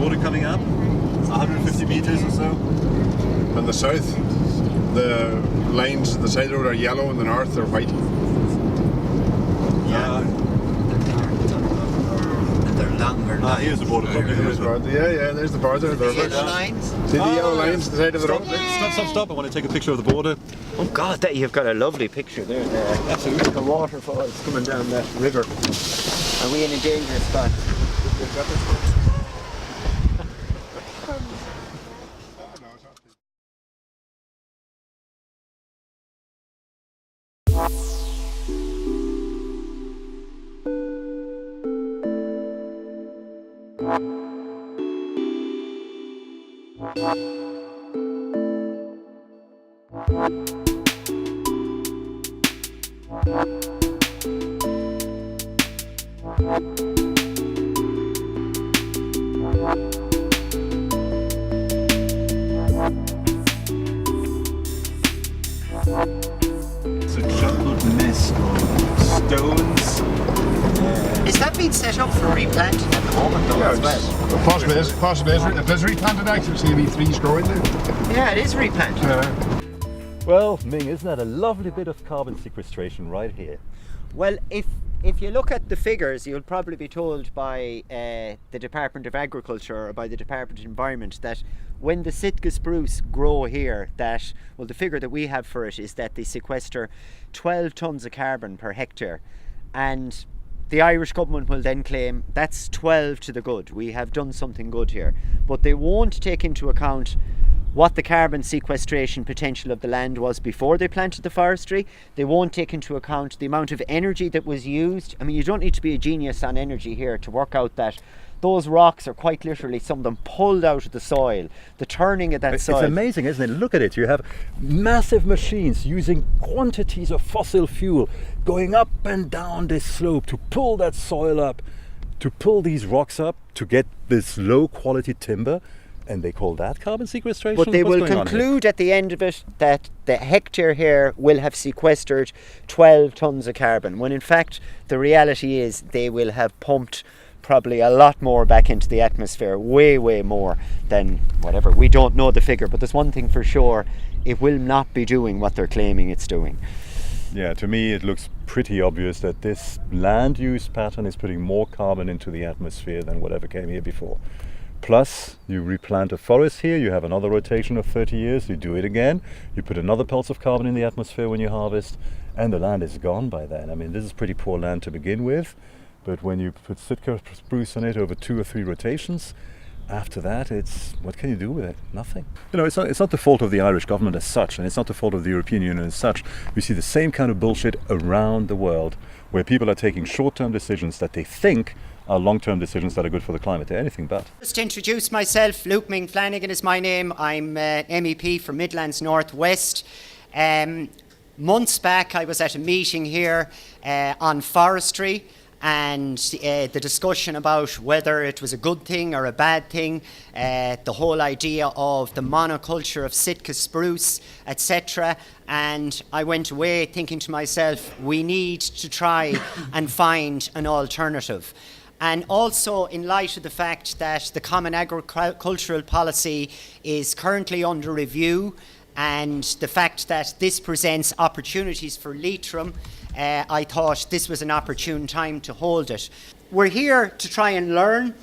border coming up. It's 150 metres or so. On the south, the lines at the side of the road are yellow, in the north they're white. Yeah. And they're longer lines. Here's the border coming There's the border. Yeah, there's the border. The yellow lines? See the yellow lines at the side of the road? Stop. I want to take a picture of the border. Oh God, you've got a lovely picture there. Absolutely. The waterfalls coming down that river. Are we in a dangerous spot? It's a jumbled mess of stones. Is that being set up for replanting at the moment though as well? Possibly is. It is replanted actually. See the trees growing there. Yeah, it is replanted. Yeah. Well, Ming, isn't that a lovely bit of carbon sequestration right here? Well, if you look at the figures, you'll probably be told by the Department of Agriculture or by the Department of Environment that when the Sitka spruce grow here, that, well, the figure that we have for it is that they sequester 12 tonnes of carbon per hectare. And the Irish government will then claim that's 12 to the good. We have done something good here. But they won't take into account what the carbon sequestration potential of the land was before they planted the forestry. They won't take into account the amount of energy that was used. I mean, you don't need to be a genius on energy here to work out that those rocks are quite literally, some of them pulled out of the soil. The turning of that soil. It's amazing, isn't it? Look at it. You have massive machines using quantities of fossil fuel going up and down this slope to pull that soil up, to pull these rocks up, to get this low quality timber. And they call that carbon sequestration? But they will conclude at the end of it that the hectare here will have sequestered 12 tonnes of carbon, when in fact the reality is they will have pumped probably a lot more back into the atmosphere, way more than whatever. We don't know the figure, but there's one thing for sure, it will not be doing what they're claiming it's doing. Yeah, to me it looks pretty obvious that this land use pattern is putting more carbon into the atmosphere than whatever came here before. Plus, you replant a forest here, you have another rotation of 30 years, you do it again, you put another pulse of carbon in the atmosphere when you harvest, and the land is gone by then. I mean, this is pretty poor land to begin with, but when you put Sitka spruce on it over 2 or 3 rotations, after that, what can you do with it? Nothing. You know, it's not the fault of the Irish government as such, and it's not the fault of the European Union as such. We see the same kind of bullshit around the world, where people are taking short-term decisions that they think are long-term decisions that are good for the climate. They're anything but. Just to introduce myself, Luke Ming Flanagan is my name. I'm MEP for Midlands North West. Months back I was at a meeting here on forestry, and the discussion about whether it was a good thing or a bad thing, the whole idea of the monoculture of Sitka spruce, etc. And I went away thinking to myself, we need to try and find an alternative. And also in light of the fact that the Common Agricultural Policy is currently under review, and the fact that this presents opportunities for Leitrim, I thought this was an opportune time to hold it. We're here to try and learn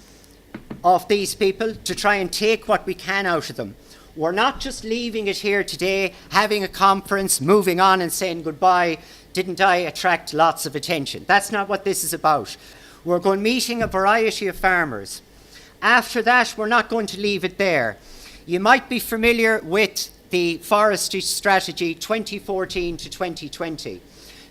of these people, to try and take what we can out of them. We're not just leaving it here today, having a conference, moving on and saying goodbye. Didn't I attract lots of attention? That's not what this is about. We're going meeting a variety of farmers. After that, we're not going to leave it there. You might be familiar with the Forestry Strategy 2014 to 2020.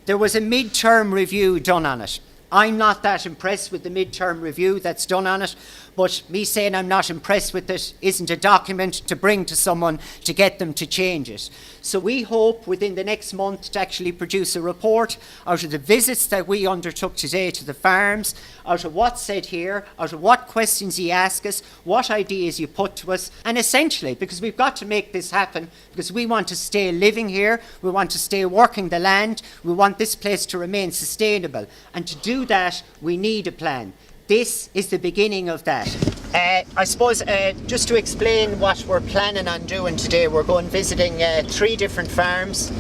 There was a mid-term review done on it. I'm not that impressed with the mid-term review that's done on it, but me saying I'm not impressed with it isn't a document to bring to someone to get them to change it. So we hope within the next month to actually produce a report out of the visits that we undertook today to the farms, out of what's said here, out of what questions you ask us, what ideas you put to us, and essentially, because we've got to make this happen, because we want to stay living here, we want to stay working the land, we want this place to remain sustainable, and to do that we need a plan. This is the beginning of that. I suppose just to explain what we're planning on doing today, we're going visiting 3 different farms.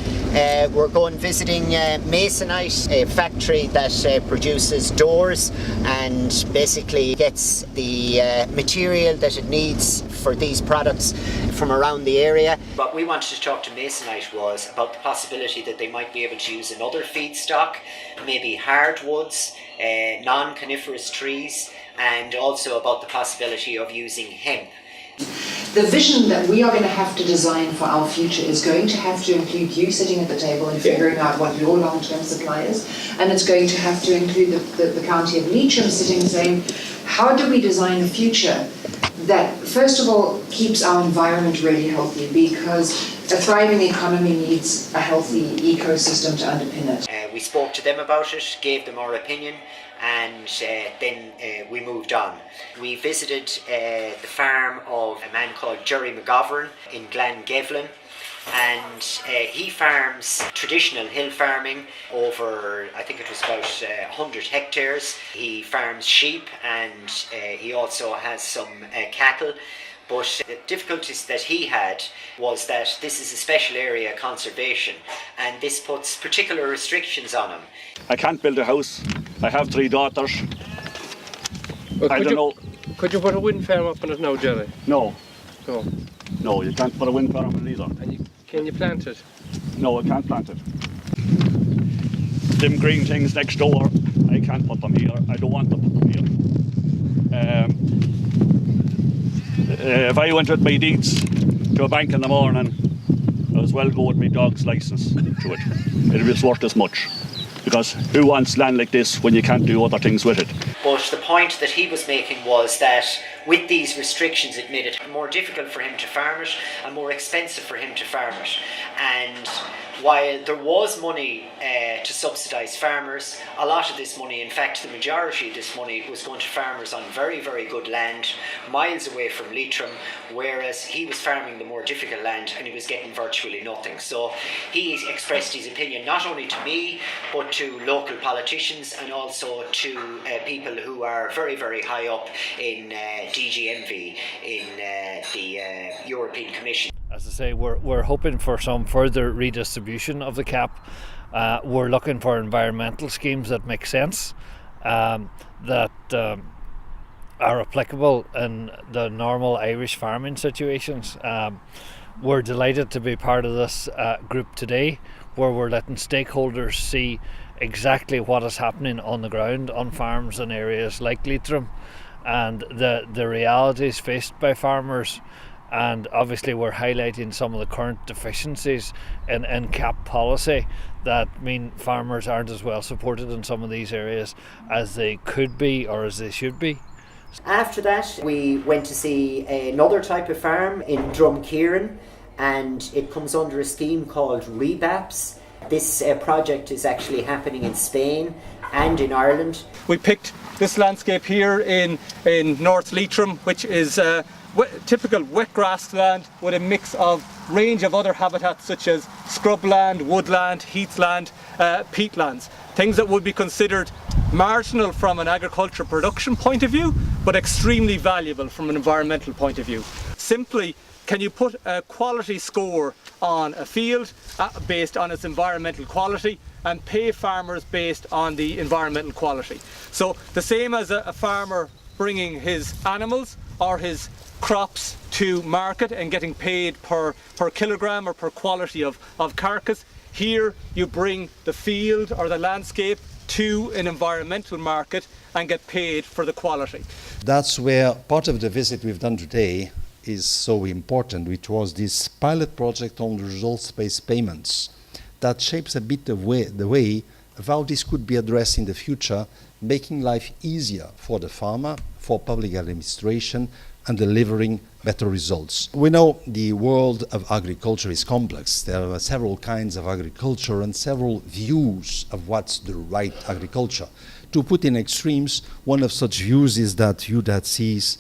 We're going visiting Masonite, a factory that produces doors and basically gets the material that it needs for these products from around the area. What we wanted to talk to Masonite was about the possibility that they might be able to use another feedstock, maybe hardwoods, non-coniferous trees, and also about the possibility of using hemp. The vision that we are going to have to design for our future is going to have to include you sitting at the table and figuring out what your long-term supply is, and it's going to have to include the county of Leitrim sitting and saying, how do we design a future that first of all keeps our environment really healthy, because a thriving economy needs a healthy ecosystem to underpin it. We spoke to them about it, gave them our opinion, and then we moved on. We visited the farm of a man called Jerry McGovern in Glengevlin, and he farms traditional hill farming over, I think it was about 100 hectares. He farms sheep, and he also has some cattle. But the difficulties that he had was that this is a special area conservation, and this puts particular restrictions on him. I can't build a house. I have 3 daughters. Well, I don't know. Could you put a wind farm up on it now, Jerry? No. No. No, you can't put a wind farm on it either. And can you plant it? No, I can't plant it. Them green things next door, I can't put them here. I don't want to put them here. If I went with my deeds to a bank in the morning, I as well go with my dog's licence to it. It was worth as much. Because who wants land like this when you can't do other things with it? But the point that he was making was that with these restrictions it made it more difficult for him to farm it and more expensive for him to farm it. And while there was money to subsidise farmers, a lot of this money, in fact the majority of this money, was going to farmers on very, very good land, miles away from Leitrim, whereas he was farming the more difficult land and he was getting virtually nothing. So he expressed his opinion not only to me, but to local politicians and also to people who are very, very high up in DGMV, in the European Commission. As I say, we're hoping for some further redistribution of the cap. We're looking for environmental schemes that make sense, that are applicable in the normal Irish farming situations. We're delighted to be part of this group today, where we're letting stakeholders see exactly what is happening on the ground on farms in areas like Leitrim and the realities faced by farmers. And obviously we're highlighting some of the current deficiencies in cap policy that mean farmers aren't as well supported in some of these areas as they could be or as they should be. After that we went to see another type of farm in Drumkieran, and it comes under a scheme called REBAPS. This project is actually happening in Spain and in Ireland. We picked this landscape here in North Leitrim, which is typical wet grassland with a mix of range of other habitats such as scrubland, woodland, heathland, peatlands. Things that would be considered marginal from an agriculture production point of view, but extremely valuable from an environmental point of view. Simply, can you put a quality score on a field based on its environmental quality and pay farmers based on the environmental quality? So the same as a farmer bringing his animals or his crops to market and getting paid per kilogram or per quality of carcass, here you bring the field or the landscape to an environmental market and get paid for the quality. That's where part of the visit we've done today is so important, which was this pilot project on results-based payments that shapes a bit the way of how this could be addressed in the future, making life easier for the farmer, for public administration, and delivering better results. We know the world of agriculture is complex. There are several kinds of agriculture and several views of what's the right agriculture. To put in extremes, one of such views is that view that sees,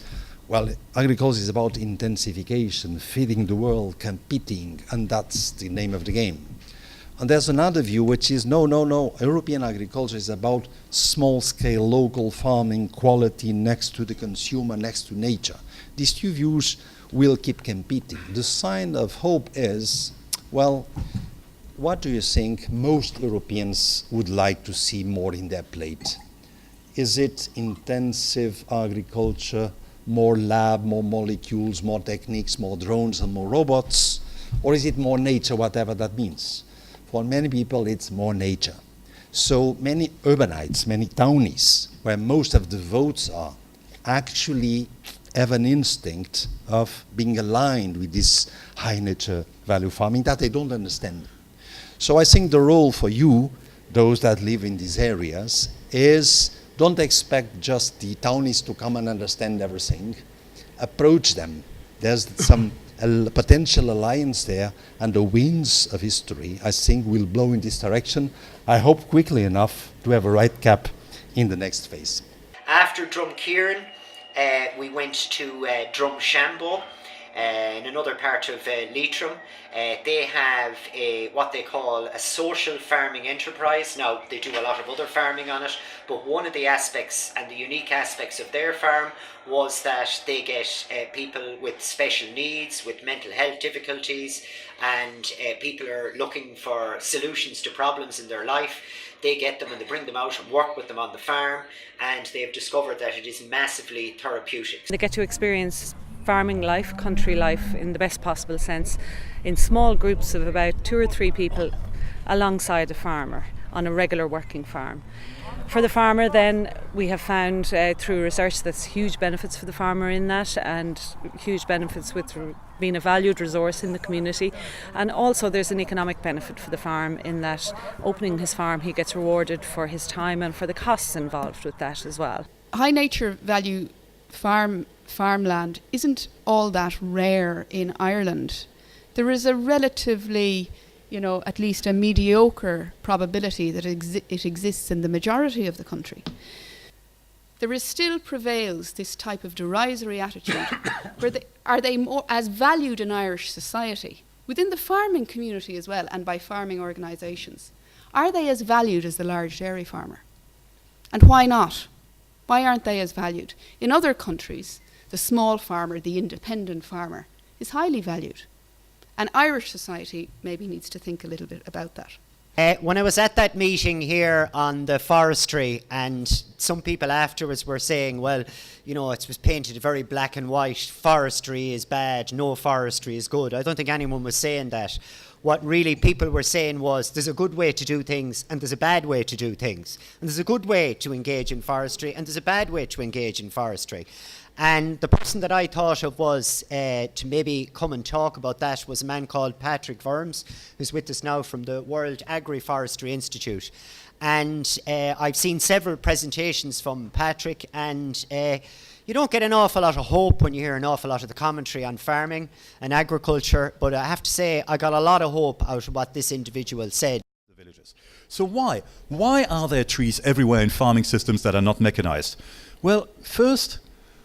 well, agriculture is about intensification, feeding the world, competing, and that's the name of the game. And there's another view which is no, European agriculture is about small-scale local farming, quality next to the consumer, next to nature. These two views will keep competing. The sign of hope is, well, what do you think most Europeans would like to see more in their plate? Is it intensive agriculture, more lab, more molecules, more techniques, more drones and more robots? Or is it more nature, whatever that means? For many people, it's more nature. So many urbanites, many townies, where most of the votes are, actually have an instinct of being aligned with this high nature value farming that they don't understand. So I think the role for you, those that live in these areas, is don't expect just the townies to come and understand everything. Approach them. There's some potential alliance there, and the winds of history, I think, will blow in this direction. I hope quickly enough to have a right cap in the next phase. After Drumkieran, we went to Drumshambo, in another part of Leitrim. They have what they call a social farming enterprise. Now, they do a lot of other farming on it, but one of the aspects and the unique aspects of their farm was that they get people with special needs, with mental health difficulties, and people are looking for solutions to problems in their life. They get them and they bring them out and work with them on the farm, and they've discovered that it is massively therapeutic. They get to experience farming life, country life in the best possible sense, in small groups of about 2 or 3 people alongside a farmer on a regular working farm. For the farmer then, we have found through research that's huge benefits for the farmer in that, and huge benefits with being a valued resource in the community. And also there's an economic benefit for the farm in that opening his farm he gets rewarded for his time and for the costs involved with that as well. High nature value farmland isn't all that rare in Ireland. There is a relatively, at least a mediocre probability that it exists in the majority of the country. There still prevails this type of derisory attitude. Are they more as valued in Irish society, within the farming community as well, and by farming organisations? Are they as valued as the large dairy farmer? And why not? Why aren't they as valued? In other countries, the small farmer, the independent farmer, is highly valued. And Irish society maybe needs to think a little bit about that. When I was at that meeting here on the forestry, and some people afterwards were saying, well, it was painted very black and white, forestry is bad, no forestry is good. I don't think anyone was saying that. What really people were saying was there's a good way to do things and there's a bad way to do things. And there's a good way to engage in forestry and there's a bad way to engage in forestry. And the person that I thought of was to maybe come and talk about that was a man called Patrick Worms, who's with us now from the World Agroforestry Institute. And I've seen several presentations from Patrick, and you don't get an awful lot of hope when you hear an awful lot of the commentary on farming and agriculture, but I have to say I got a lot of hope out of what this individual said. So why? Why are there trees everywhere in farming systems that are not mechanized? Well, first,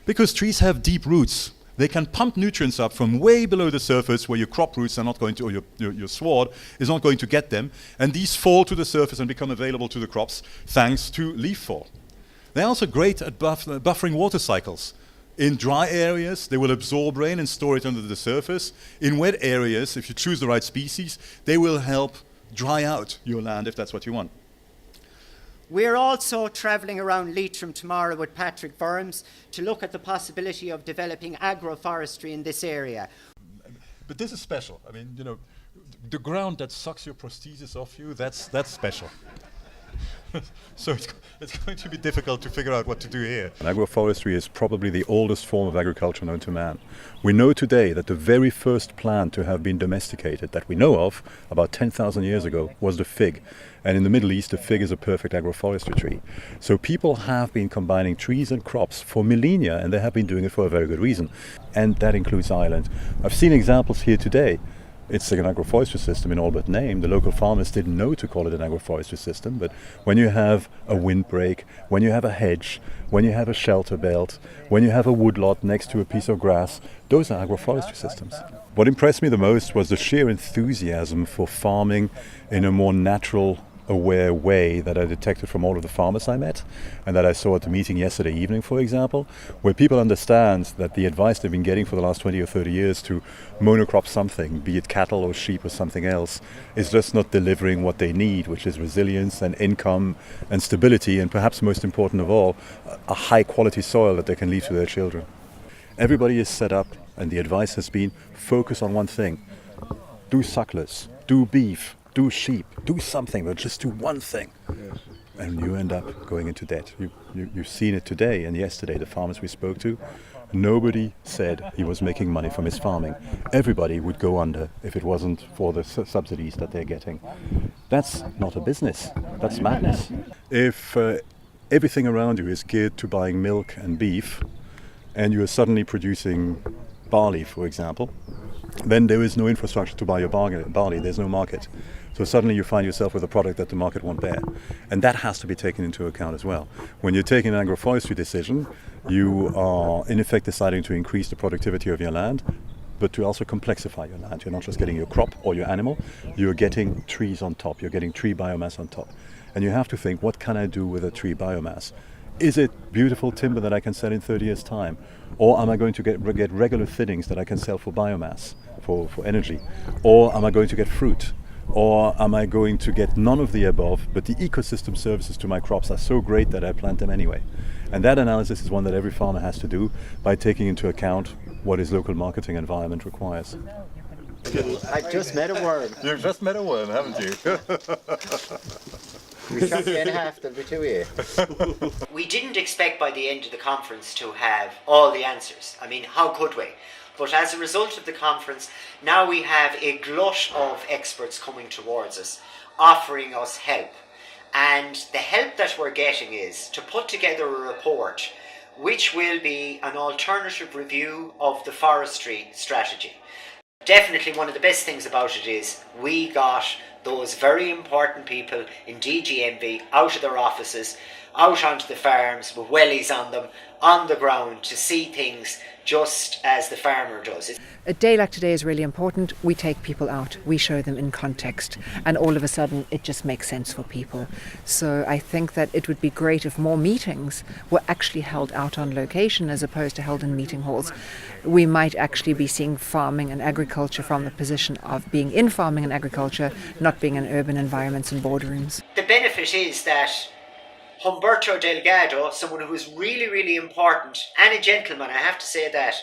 because trees have deep roots. They can pump nutrients up from way below the surface where your crop roots are not going to, or your sward is not going to get them, and these fall to the surface and become available to the crops thanks to leaf fall. They're also great at buffering water cycles. In dry areas, they will absorb rain and store it under the surface. In wet areas, if you choose the right species, they will help dry out your land if that's what you want. We're also travelling around Leitrim tomorrow with Patrick Worms to look at the possibility of developing agroforestry in this area. But this is special. I mean, the ground that sucks your prosthesis off you, that's special. So it's going to be difficult to figure out what to do here. Agroforestry is probably the oldest form of agriculture known to man. We know today that the very first plant to have been domesticated that we know of about 10,000 years ago was the fig. And in the Middle East, the fig is a perfect agroforestry tree. So people have been combining trees and crops for millennia, and they have been doing it for a very good reason. And that includes Ireland. I've seen examples here today It's an agroforestry system in all but name. The local farmers didn't know to call it an agroforestry system, but when you have a windbreak, when you have a hedge, when you have a shelter belt, when you have a woodlot next to a piece of grass, those are agroforestry systems. What impressed me the most was the sheer enthusiasm for farming in a more natural, aware way that I detected from all of the farmers I met and that I saw at the meeting yesterday evening, for example, where people understand that the advice they've been getting for the last 20 or 30 years to monocrop something, be it cattle or sheep or something else, is just not delivering what they need, which is resilience and income and stability, and perhaps most important of all, a high quality soil that they can leave to their children. Everybody is set up, and the advice has been focus on one thing. Do sucklers, do beef, do sheep, do something, but just do one thing. Yes. And you end up going into debt. You've seen it today and yesterday, the farmers we spoke to, nobody said he was making money from his farming. Everybody would go under if it wasn't for the subsidies that they're getting. That's not a business, that's madness. If everything around you is geared to buying milk and beef, and you are suddenly producing barley, for example, then there is no infrastructure to buy your barley, there's no market. So suddenly you find yourself with a product that the market won't bear. And that has to be taken into account as well. When you're taking an agroforestry decision, you are in effect deciding to increase the productivity of your land, but to also complexify your land. You're not just getting your crop or your animal, you're getting trees on top, you're getting tree biomass on top. And you have to think, what can I do with a tree biomass? Is it beautiful timber that I can sell in 30 years' time? Or am I going to get regular thinnings that I can sell for biomass, for energy? Or am I going to get fruit? Or am I going to get none of the above, but the ecosystem services to my crops are so great that I plant them anyway? And that analysis is one that every farmer has to do by taking into account what his local marketing environment requires. I've just met a worm. You've just met a worm, haven't you? We shot you in half, there'll be two here. We didn't expect by the end of the conference to have all the answers. I mean, how could we? But as a result of the conference, now we have a glut of experts coming towards us, offering us help. And the help that we're getting is to put together a report which will be an alternative review of the forestry strategy. Definitely one of the best things about it is we got those very important people in DGMV out of their offices, out onto the farms with wellies on them, on the ground to see things just as the farmer does. A day like today is really important. We take people out, we show them in context, and all of a sudden it just makes sense for people. So I think that it would be great if more meetings were actually held out on location as opposed to held in meeting halls. We might actually be seeing farming and agriculture from the position of being in farming and agriculture, not being in urban environments and boardrooms. The benefit is that Humberto Delgado, someone who was really, really important and a gentleman, I have to say that,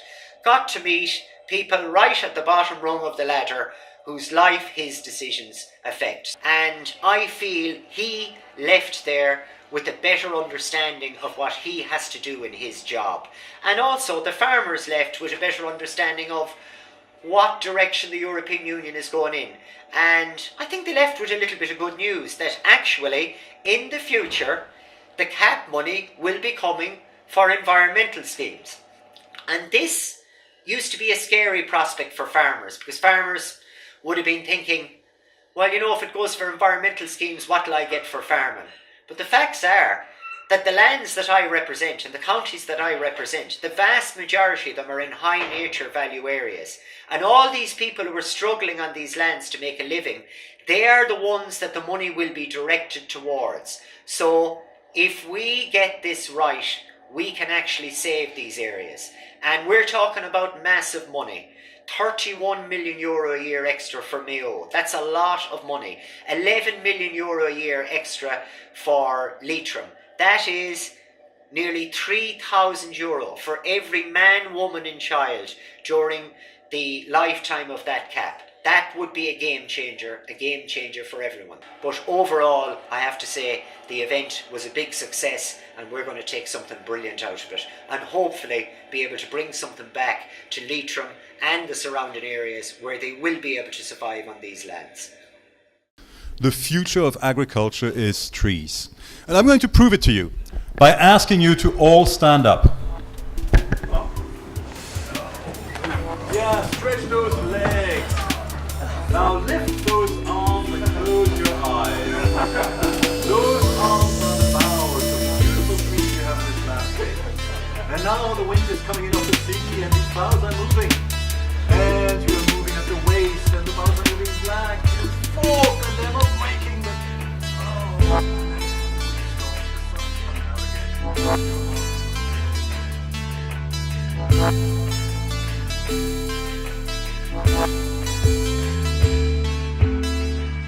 got to meet people right at the bottom rung of the ladder whose life his decisions affect. And I feel he left there with a better understanding of what he has to do in his job. And also the farmers left with a better understanding of what direction the European Union is going in. And I think they left with a little bit of good news that actually in the future the CAP money will be coming for environmental schemes. And this used to be a scary prospect for farmers, because farmers would have been thinking, well, you know, if it goes for environmental schemes, what will I get for farming? But the facts are that the lands that I represent and the counties that I represent, the vast majority of them are in high nature value areas. And all these people who are struggling on these lands to make a living, they are the ones that the money will be directed towards. So if we get this right, we can actually save these areas. And we're talking about massive money. 31 million euro a year extra for Mayo. That's a lot of money. 11 million euro a year extra for Leitrim. That is nearly 3,000 euro for every man, woman and child during the lifetime of that cap. That would be a game changer for everyone. But overall, I have to say, the event was a big success and we're going to take something brilliant out of it and hopefully be able to bring something back to Leitrim and the surrounding areas where they will be able to survive on these lands. The future of agriculture is trees. And I'm going to prove it to you by asking you to all stand up. Yeah, stretch those legs. Now lift those arms and close your eyes. Those arms are the boughs of the beautiful trees you have in this landscape. And now the wind is coming in off the sea and these clouds are moving.